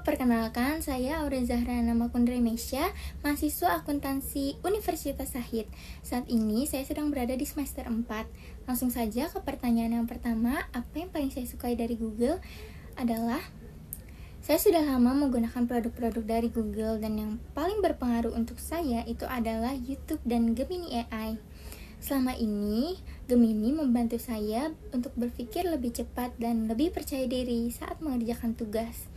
perkenalkan, saya Aura Zahra Namakundra Mesya, mahasiswa akuntansi Universitas Shahid. Saat ini saya sedang berada di semester 4. Langsung saja ke pertanyaan yang pertama, apa yang paling saya sukai dari Google adalah saya sudah lama menggunakan produk-produk dari Google dan yang paling berpengaruh untuk saya itu adalah YouTube dan Gemini AI. Selama ini, Gemini membantu saya untuk berpikir lebih cepat dan lebih percaya diri saat mengerjakan tugas.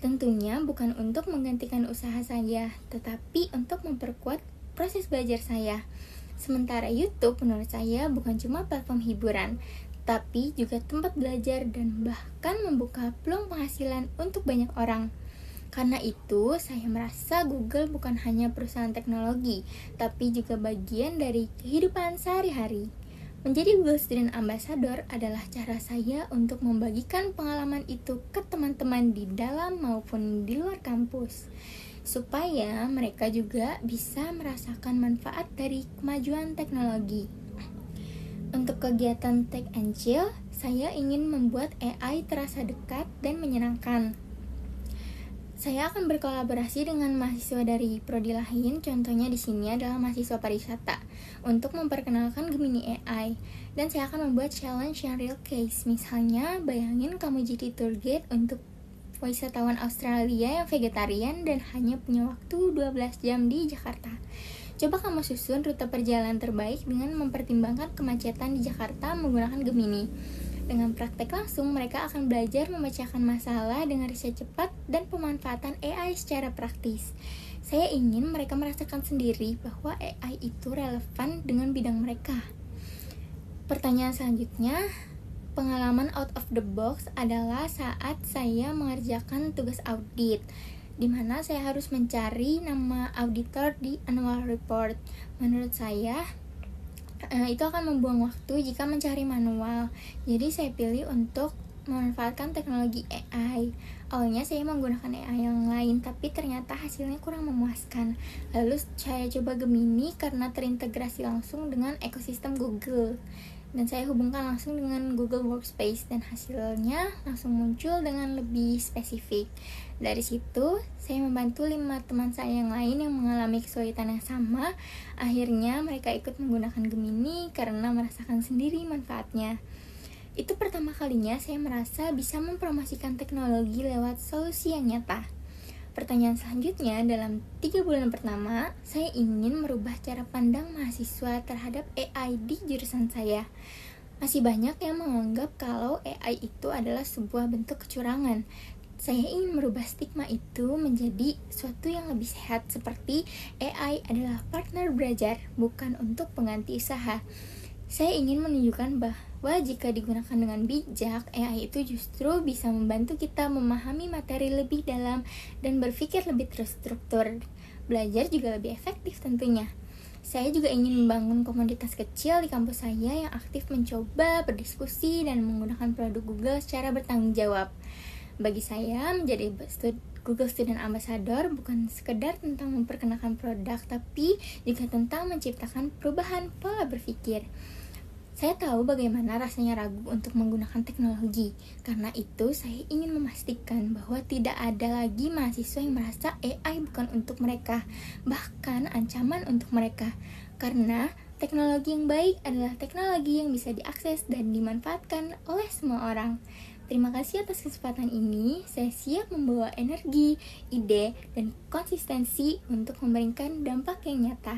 Tentunya bukan untuk menggantikan usaha saya, tetapi untuk memperkuat proses belajar saya. Sementara YouTube menurut saya bukan cuma platform hiburan, tapi juga tempat belajar dan bahkan membuka peluang penghasilan untuk banyak orang. Karena itu, saya merasa Google bukan hanya perusahaan teknologi, tapi juga bagian dari kehidupan sehari-hari. Menjadi Google Student Ambassador adalah cara saya untuk membagikan pengalaman itu ke teman-teman di dalam maupun di luar kampus, supaya mereka juga bisa merasakan manfaat dari kemajuan teknologi. Untuk kegiatan Tech and Chill, saya ingin membuat AI terasa dekat dan menyenangkan. Saya akan berkolaborasi dengan mahasiswa dari prodi lain, contohnya di sini adalah mahasiswa pariwisata, untuk memperkenalkan Gemini AI. Dan saya akan membuat challenge yang real case. Misalnya, bayangin kamu jadi tour guide untuk wisatawan Australia yang vegetarian dan hanya punya waktu 12 jam di Jakarta. Coba kamu susun rute perjalanan terbaik dengan mempertimbangkan kemacetan di Jakarta menggunakan Gemini. Dengan praktek langsung, mereka akan belajar memecahkan masalah dengan riset cepat dan pemanfaatan AI secara praktis. Saya ingin mereka merasakan sendiri bahwa AI itu relevan dengan bidang mereka. Pertanyaan selanjutnya, pengalaman out of the box adalah saat saya mengerjakan tugas audit, di mana saya harus mencari nama auditor di annual report. Menurut saya, itu akan membuang waktu jika mencari manual. Jadi saya pilih untuk memanfaatkan teknologi AI. Awalnya saya menggunakan AI yang lain, tapi ternyata hasilnya kurang memuaskan. Lalu saya coba Gemini karena terintegrasi langsung dengan ekosistem Google. Dan saya hubungkan langsung dengan Google Workspace dan hasilnya langsung muncul dengan lebih spesifik. Dari situ, saya membantu 5 teman saya yang lain yang mengalami kesulitan yang sama. Akhirnya mereka ikut menggunakan Gemini karena merasakan sendiri manfaatnya. Itu pertama kalinya saya merasa bisa mempromosikan teknologi lewat solusi yang nyata. Pertanyaan selanjutnya, dalam 3 bulan pertama, saya ingin merubah cara pandang mahasiswa terhadap AI di jurusan saya. Masih banyak yang menganggap kalau AI itu adalah sebuah bentuk kecurangan. Saya ingin merubah stigma itu menjadi suatu yang lebih sehat, seperti AI adalah partner belajar, bukan untuk pengganti usaha. Saya ingin menunjukkan bahwa jika digunakan dengan bijak, AI itu justru bisa membantu kita memahami materi lebih dalam dan berpikir lebih terstruktur. Belajar juga lebih efektif tentunya. Saya juga ingin membangun komunitas kecil di kampus saya yang aktif mencoba, berdiskusi, dan menggunakan produk Google secara bertanggung jawab. Bagi saya, menjadi Google Student Ambassador bukan sekedar tentang memperkenalkan produk, tapi juga tentang menciptakan perubahan pola berpikir. Saya tahu bagaimana rasanya ragu untuk menggunakan teknologi. Karena itu, saya ingin memastikan bahwa tidak ada lagi mahasiswa yang merasa AI bukan untuk mereka, bahkan ancaman untuk mereka. Karena teknologi yang baik adalah teknologi yang bisa diakses dan dimanfaatkan oleh semua orang. Terima kasih atas kesempatan ini. Saya siap membawa energi, ide, dan konsistensi untuk memberikan dampak yang nyata.